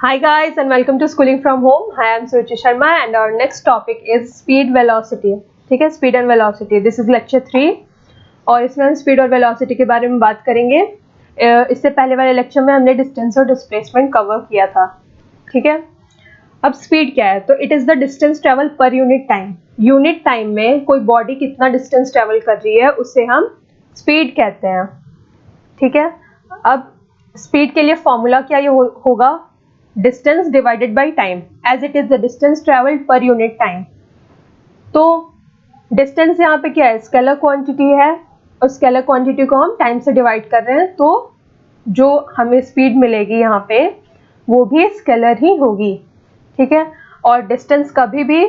Hi guys and welcome to Schooling from Home. Hi, I'm Suruchi Sharma and our next topic is speed velocity. ठीक है, speed and velocity. This is lecture 3 और इसमें हम speed और velocity के बारे में बात करेंगे. इससे पहले वाले लेक्चर में हमने distance और displacement कवर किया था. ठीक है, अब speed क्या है? तो it is the distance travel per unit time. Unit time में कोई body कितना distance travel कर रही है उसे हम speed कहते हैं. ठीक है, अब speed के लिए फॉर्मूला क्या ये होगा? Distance divided by time, as it is the distance travelled per unit time. तो डिस्टेंस यहाँ पे क्या है? स्केलर क्वांटिटी है और स्केलर क्वांटिटी को हम टाइम से डिवाइड कर रहे हैं, तो जो हमें स्पीड मिलेगी यहाँ पे वो भी स्केलर ही होगी. ठीक है, और डिस्टेंस कभी भी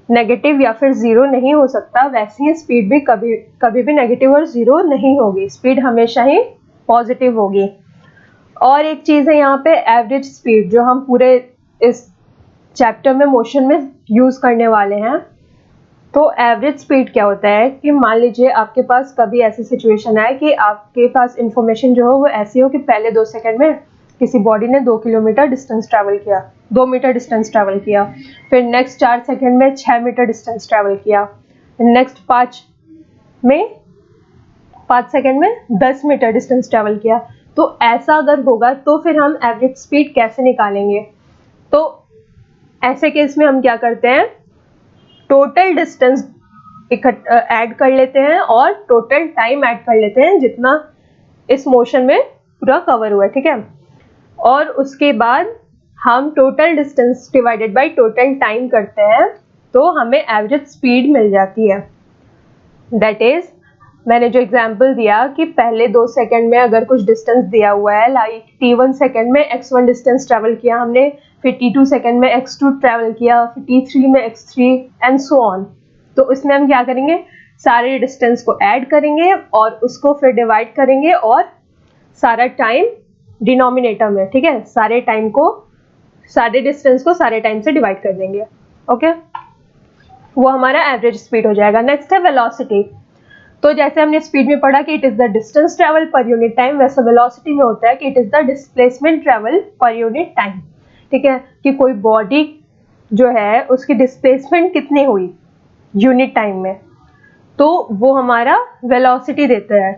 नेगेटिव या फिर जीरो नहीं हो सकता, वैसे ही स्पीड भी कभी भी नेगेटिव और जीरो नहीं होगी. स्पीड हमेशा ही पॉजिटिव होगी. और एक चीज़ है यहाँ पे एवरेज स्पीड, जो हम पूरे इस चैप्टर में मोशन में यूज़ करने वाले हैं. तो एवरेज स्पीड क्या होता है कि मान लीजिए आपके पास कभी ऐसी सिचुएशन आए कि आपके पास इंफॉर्मेशन जो हो वो ऐसी हो कि पहले 2 सेकंड में किसी बॉडी ने 2 किलोमीटर डिस्टेंस ट्रैवल किया, 2 मीटर डिस्टेंस ट्रैवल किया, फिर नेक्स्ट 4 सेकंड में 6 मीटर डिस्टेंस ट्रैवल किया, नेक्स्ट 5 सेकंड में 10 मीटर डिस्टेंस ट्रैवल किया. तो ऐसा अगर होगा तो फिर हम एवरेज स्पीड कैसे निकालेंगे? तो ऐसे केस में हम क्या करते हैं, टोटल डिस्टेंस ऐड कर लेते हैं और टोटल टाइम ऐड कर लेते हैं जितना इस मोशन में पूरा कवर हुआ है. ठीक है, और उसके बाद हम total distance divided by total time करते हैं तो हमें एवरेज स्पीड मिल जाती है. दैट इज, मैंने जो एग्जाम्पल दिया कि पहले 2 सेकंड में अगर कुछ डिस्टेंस दिया हुआ है, लाइक t1 सेकंड में x1 डिस्टेंस ट्रैवल किया हमने, फिर t2 सेकंड में x2 ट्रैवल किया, फिर t3 में x3 एंड सो ऑन. तो इसमें हम क्या करेंगे, सारे डिस्टेंस को ऐड करेंगे और उसको फिर डिवाइड करेंगे और सारा टाइम डिनोमिनेटर में, ठीक है, सारे डिस्टेंस को सारे टाइम से डिवाइड कर देंगे. ओके, वो हमारा एवरेज स्पीड हो जाएगा. नेक्स्ट है वेलोसिटी. तो जैसे हमने स्पीड में पढ़ा कि it is the distance travel पर यूनिट टाइम, वैसे वेलोसिटी में होता है कि it is the displacement travel पर यूनिट टाइम. ठीक है, कि कोई बॉडी जो है उसकी डिस्प्लेसमेंट कितनी हुई यूनिट टाइम में, तो वो हमारा वेलोसिटी देता है.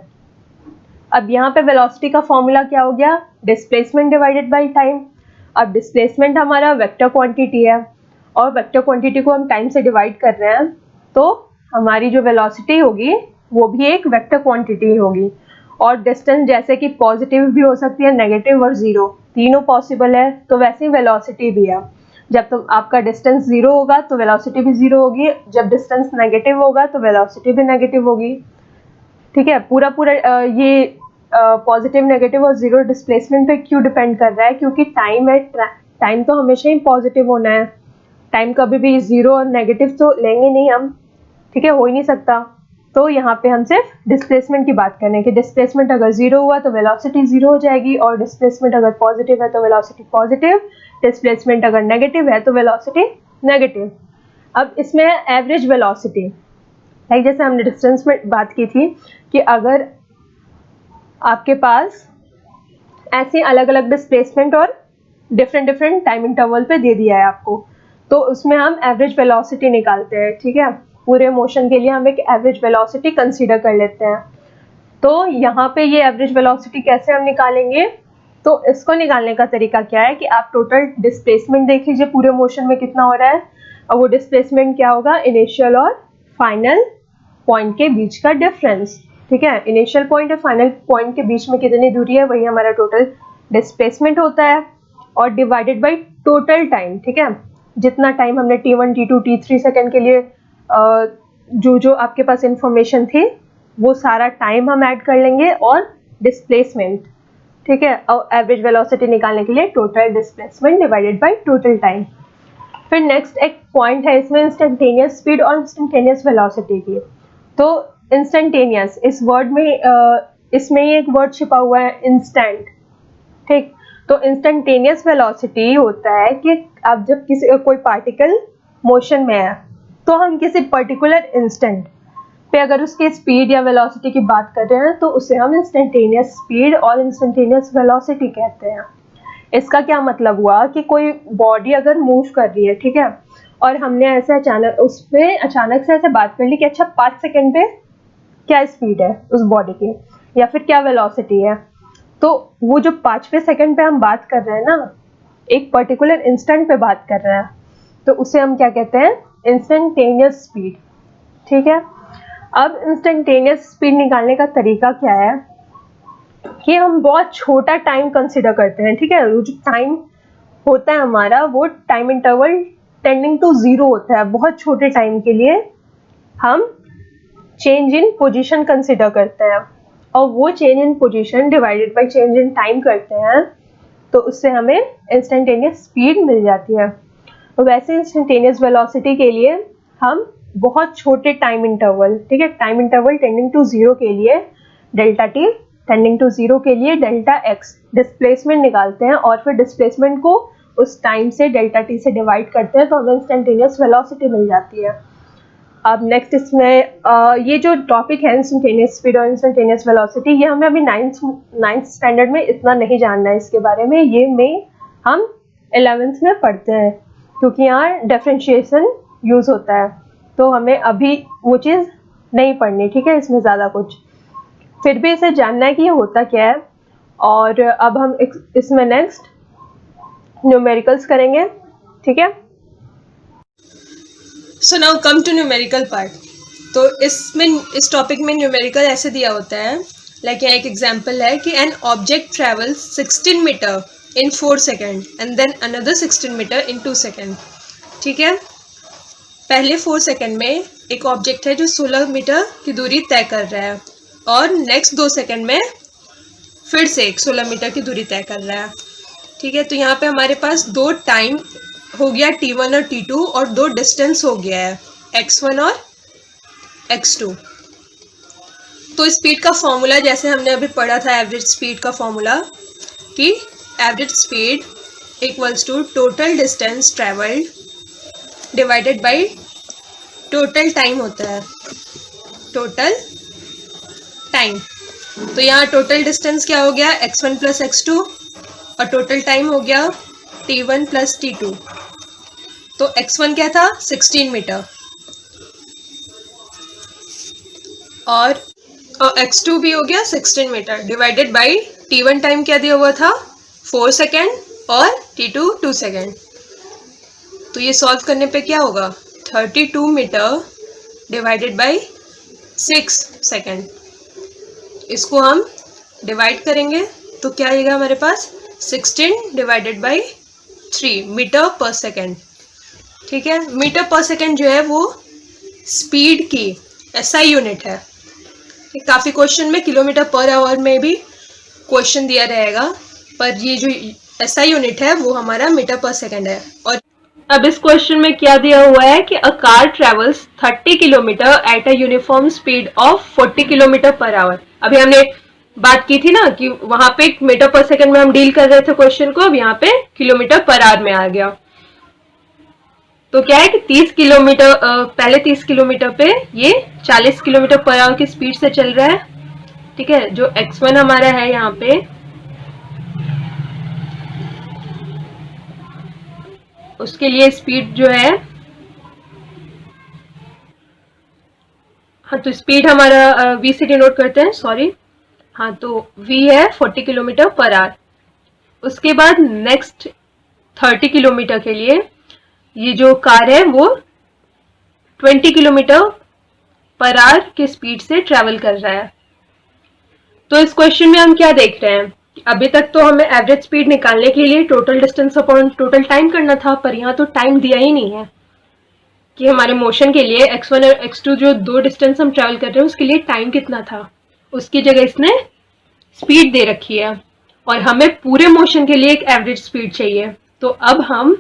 अब यहाँ पे वेलोसिटी का फॉर्मूला क्या हो गया? Displacement divided by time. अब डिस्प्लेसमेंट हमारा वेक्टर क्वांटिटी है और वेक्टर क्वांटिटी को हम टाइम से डिवाइड कर रहे हैं, तो हमारी जो वेलोसिटी होगी वो भी एक वेक्टर क्वांटिटी होगी. और डिस्टेंस जैसे कि पॉजिटिव भी हो सकती है, नेगेटिव और जीरो, तीनों पॉसिबल है, तो वैसे ही वेलोसिटी भी है. जब तो आपका डिस्टेंस जीरो होगा तो वेलोसिटी भी जीरो होगी, जब डिस्टेंस नेगेटिव होगा तो वेलोसिटी भी नेगेटिव होगी. ठीक है, पूरा ये पॉजिटिव, नेगेटिव और जीरो डिस्प्लेसमेंट पे क्यों डिपेंड कर रहा है? क्योंकि टाइम है, टाइम तो हमेशा ही पॉजिटिव होना है. टाइम कभी भी जीरो और नेगेटिव तो लेंगे नहीं हम, ठीक है, हो ही नहीं सकता. तो यहाँ पे हम सिर्फ डिस्प्लेसमेंट की बात करें कि डिस्प्लेसमेंट अगर जीरो हुआ तो वेलोसिटी जीरो हो जाएगी, और डिस्प्लेसमेंट अगर पॉजिटिव है तो वेलोसिटी पॉजिटिव, डिस्प्लेसमेंट अगर नेगेटिव है तो वेलोसिटी नेगेटिव. अब इसमें एवरेज वेलोसिटी, लाइक जैसे हमने डिस्टेंस में बात की थी कि अगर आपके पास ऐसे अलग अलग डिस्प्लेसमेंट और डिफरेंट टाइम इंटरवल पे दे दिया है आपको, तो उसमें हम एवरेज वेलोसिटी निकालते हैं. ठीक है, पूरे मोशन के लिए हम एक एवरेज वेलोसिटी कंसीडर कर लेते हैं. तो यहाँ पे ये एवरेज वेलोसिटी कैसे हम निकालेंगे? तो इसको निकालने का तरीका क्या है कि आप टोटल डिस्प्लेसमेंट देख लीजिए पूरे मोशन में कितना हो रहा है, और वो डिस्प्लेसमेंट क्या होगा? इनिशियल और फाइनल पॉइंट के बीच का डिफरेंस. ठीक है, इनिशियल पॉइंट और फाइनल पॉइंट के बीच में कितनी दूरी है, वही हमारा टोटल डिस्प्लेसमेंट होता है, और डिवाइडेड बाई टोटल टाइम. ठीक है, जितना टाइम हमने t1, t2, t3 सेकंड के लिए जो आपके पास इंफॉर्मेशन थी वो सारा टाइम हम ऐड कर लेंगे और डिस्प्लेसमेंट. ठीक है, और एवरेज वेलोसिटी निकालने के लिए total displacement divided by total time. फिर नेक्स्ट एक पॉइंट है इसमें इंस्टेंटेनियस स्पीड और इंस्टेंटेनियस वेलोसिटी की. तो इंस्टेंटेनियस, इस वर्ड में इसमें ही एक वर्ड छिपा हुआ है, इंस्टेंट. ठीक, तो इंस्टेंटेनियस वेलोसिटी होता है कि अब जब कोई पार्टिकल मोशन में है तो हम किसी पर्टिकुलर इंस्टेंट पे अगर उसके स्पीड या वेलोसिटी की बात कर रहे हैं तो उसे हम इंस्टेंटेनियस स्पीड और इंस्टेंटेनियस वेलोसिटी कहते हैं. इसका क्या मतलब हुआ कि कोई बॉडी अगर मूव कर रही है, ठीक है, और हमने ऐसे अचानक से ऐसे बात कर ली कि अच्छा 5 सेकंड पे क्या स्पीड है उस बॉडी की या फिर क्या वेलोसिटी है, तो वो जो 5वें सेकंड पे हम बात कर रहे हैं ना, एक पर्टिकुलर इंस्टेंट पे बात कर रहे हैं, तो उसे हम क्या कहते हैं, इंस्टेंटेनियस स्पीड। ठीक है, अब इंस्टेंटेनियस स्पीड निकालने का तरीका क्या है कि हम बहुत छोटा टाइम कंसिडर करते हैं। ठीक है, वो जो टाइम होता है हमारा, वो टाइम इंटरवल टेंडिंग टू 0 होता है। बहुत छोटे टाइम के लिए हम चेंज इन पोजीशन कंसिडर करते हैं, और वो change in position divided by change in time करते हैं, तो उससे हमें इंस्टेंटेनियस स्पीड मिल जाती है। वैसे इंस्टेंटेनियस वेलोसिटी के लिए हम बहुत छोटे टाइम इंटरवल, ठीक है, टाइम इंटरवल टेंडिंग टू 0 के लिए डेल्टा टी, टेंडिंग टू 0 के लिए डेल्टा एक्स डिस्प्लेसमेंट निकालते हैं, और फिर डिस्प्लेसमेंट को उस टाइम से डेल्टा टी से डिवाइड करते हैं, तो हमें इंस्टेंटेनियस वेलोसिटी मिल जाती है। अब नेक्स्ट इसमें ये जो टॉपिक है इंस्टेंटेनियस स्पीड और इंस्टेंटेनियस वेलोसिटी, ये हमें अभी नाइन्थ स्टैंडर्ड में इतना नहीं जानना है इसके बारे में, ये हम 11th में पढ़ते हैं, क्योंकि यहाँ डिफरेंशिएशन यूज होता है, तो हमें अभी वो चीज़ नहीं पढ़नी। ठीक है, इसमें ज़्यादा कुछ, फिर भी इसे जानना है कि ये होता क्या है। और अब हम इसमें नेक्स्ट न्यूमेरिकल्स करेंगे। ठीक है, so now come to numerical part. तो इस टॉपिक में न्यूमेरिकल ऐसे दिया होता है, लाइक यहाँ एक एग्जांपल है कि an object travels 16 metre in 4 second and then another 16 metre in 2 second. ठीक है, पहले 4 सेकेंड में एक ऑब्जेक्ट है जो 16 मीटर की दूरी तय कर रहा है, और नेक्स्ट 2 सेकेंड में फिर से 16 मीटर की दूरी तय कर रहा है। ठीक है, तो यहाँ पे हमारे पास दो टाइम हो गया t1 और t2, और दो डिस्टेंस हो गया है x1 और x2। तो स्पीड का फॉर्मूला जैसे हमने अभी पढ़ा था, एवरेज स्पीड का फॉर्मूला, कि average speed equals to total distance travelled divided by total time होता है, टोटल टाइम। तो यहाँ टोटल डिस्टेंस क्या हो गया, x1 प्लस x2, और टोटल टाइम हो गया t1 प्लस t2। तो x1 क्या था, 16 मीटर, और x2 भी हो गया 16 metre, divided by t1 time क्या दिया हुआ था, 4 सेकेंड, और t2 2 सेकेंड। तो ये सॉल्व करने पे क्या होगा, 32 मीटर डिवाइडेड बाय 6 सेकेंड। इसको हम डिवाइड करेंगे तो क्या आएगा हमारे पास, 16 डिवाइडेड बाय 3 मीटर पर सेकेंड। ठीक है, मीटर पर सेकेंड जो है वो स्पीड की SI यूनिट है। काफ़ी क्वेश्चन में किलोमीटर पर आवर में भी क्वेश्चन दिया रहेगा, पर ये जो SI यूनिट है वो हमारा मीटर पर सेकेंड है। और अब इस क्वेश्चन में क्या दिया हुआ है कि a car travels 30 kilometre at a uniform speed of 40 kilometre per hour. अभी हमने बात की थी ना कि वहां पे मीटर पर सेकंड में हम डील कर रहे थे क्वेश्चन को, अब यहाँ पे किलोमीटर पर आवर में आ गया। तो क्या है कि 30 किलोमीटर, पहले 30 किलोमीटर पे ये 40 किलोमीटर पर आवर की स्पीड से चल रहा है। ठीक है, जो x1 हमारा है यहाँ पे, उसके लिए स्पीड जो है, हाँ तो स्पीड हमारा v से डिनोट करते हैं, सॉरी, हाँ तो v है 40 किलोमीटर पर आवर। उसके बाद नेक्स्ट 30 किलोमीटर के लिए ये जो कार है वो 20 किलोमीटर पर आवर की स्पीड से ट्रेवल कर रहा है। तो इस क्वेश्चन में हम क्या देख रहे हैं, अभी तक तो हमें एवरेज स्पीड निकालने के लिए total distance upon total time करना था, पर यहाँ तो टाइम दिया ही नहीं है कि हमारे मोशन के लिए x1 और x2 जो दो डिस्टेंस हम ट्रेवल कर रहे हैं उसके लिए टाइम कितना था। उसकी जगह इसने स्पीड दे रखी है, और हमें पूरे मोशन के लिए एक एवरेज स्पीड चाहिए। तो अब हम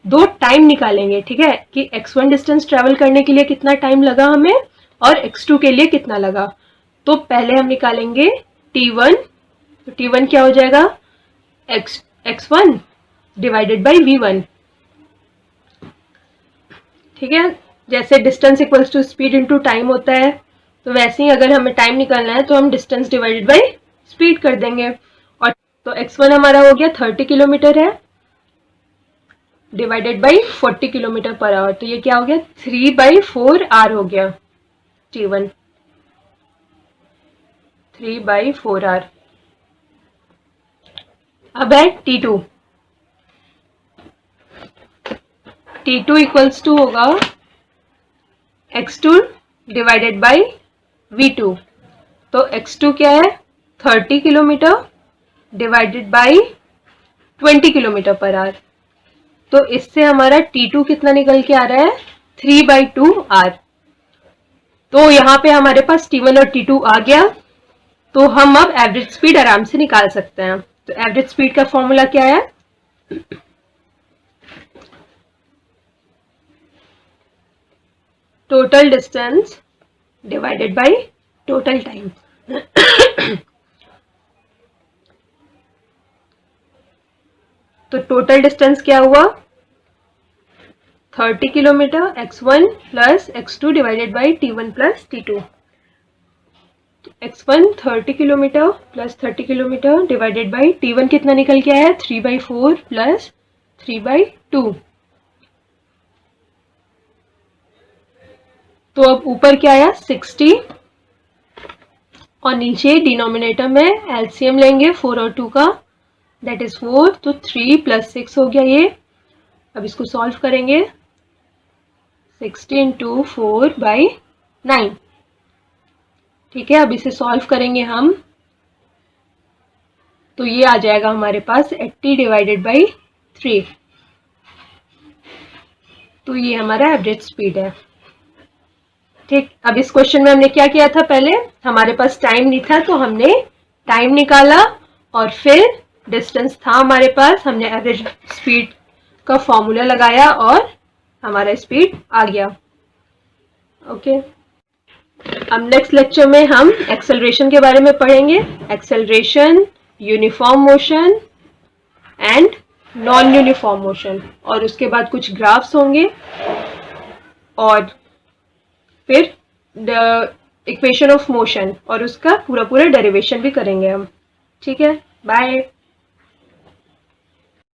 दो टाइम निकालेंगे, ठीक है, कि x1 डिस्टेंस ट्रेवल करने के लिए कितना टाइम लगा हमें और x2 के लिए कितना लगा। तो पहले हम निकालेंगे t1, तो t1 क्या हो जाएगा, x1 डिवाइडेड बाई v1। ठीक है, जैसे distance equals to speed into time होता है, तो वैसे ही अगर हमें टाइम निकालना है तो हम डिस्टेंस डिवाइडेड बाई स्पीड कर देंगे। और तो x1 हमारा हो गया 30 किलोमीटर है divided by 40 kilometre per hour, तो ये क्या हो गया 3/4 r हो गया t1, 3/4 r। अब है t2, t2 इक्वल्स टू होगा x2 डिवाइडेड बाई v2, तो x2 क्या है 30 kilometre divided by 20 kilometre per hour, तो इससे हमारा t2 कितना निकल के आ रहा है 3/2 r। तो यहाँ पे हमारे पास t1 और t2 आ गया, तो हम अब एवरेज स्पीड आराम से निकाल सकते हैं। तो एवरेज स्पीड का फॉर्मूला क्या है, total distance divided by total time. तो टोटल डिस्टेंस क्या हुआ 30 kilometre x1 plus x2 divided by t1 plus t2। x1 30 kilometre plus 30 kilometre divided by t1 कितना निकल के आया 3/4 प्लस 3/2। तो अब ऊपर क्या आया 60 और नीचे डिनोमिनेटर में एलसीएम लेंगे 4 और 2 का, दैट इज 4, तो 3 + 6 हो गया ये। अब इसको सॉल्व करेंगे 60 × 4/9, ठीक है। अब इसे सॉल्व करेंगे हम, तो ये आ जाएगा हमारे पास 80 डिवाइडेड बाई 3, तो ये हमारा एवरेज स्पीड है, ठीक। अब इस क्वेश्चन में हमने क्या किया था, पहले हमारे पास टाइम नहीं था तो हमने टाइम निकाला और फिर डिस्टेंस था हमारे पास, हमने एवरेज स्पीड का फॉर्मूला लगाया और हमारा स्पीड आ गया, ओके। अब नेक्स्ट लेक्चर में हम एक्सेलरेशन के बारे में पढ़ेंगे, acceleration, uniform motion and non uniform motion, और उसके बाद कुछ ग्राफ्स होंगे और फिर द इक्वेशन ऑफ मोशन और उसका पूरा डेरिवेशन भी करेंगे हम, ठीक है। बाय।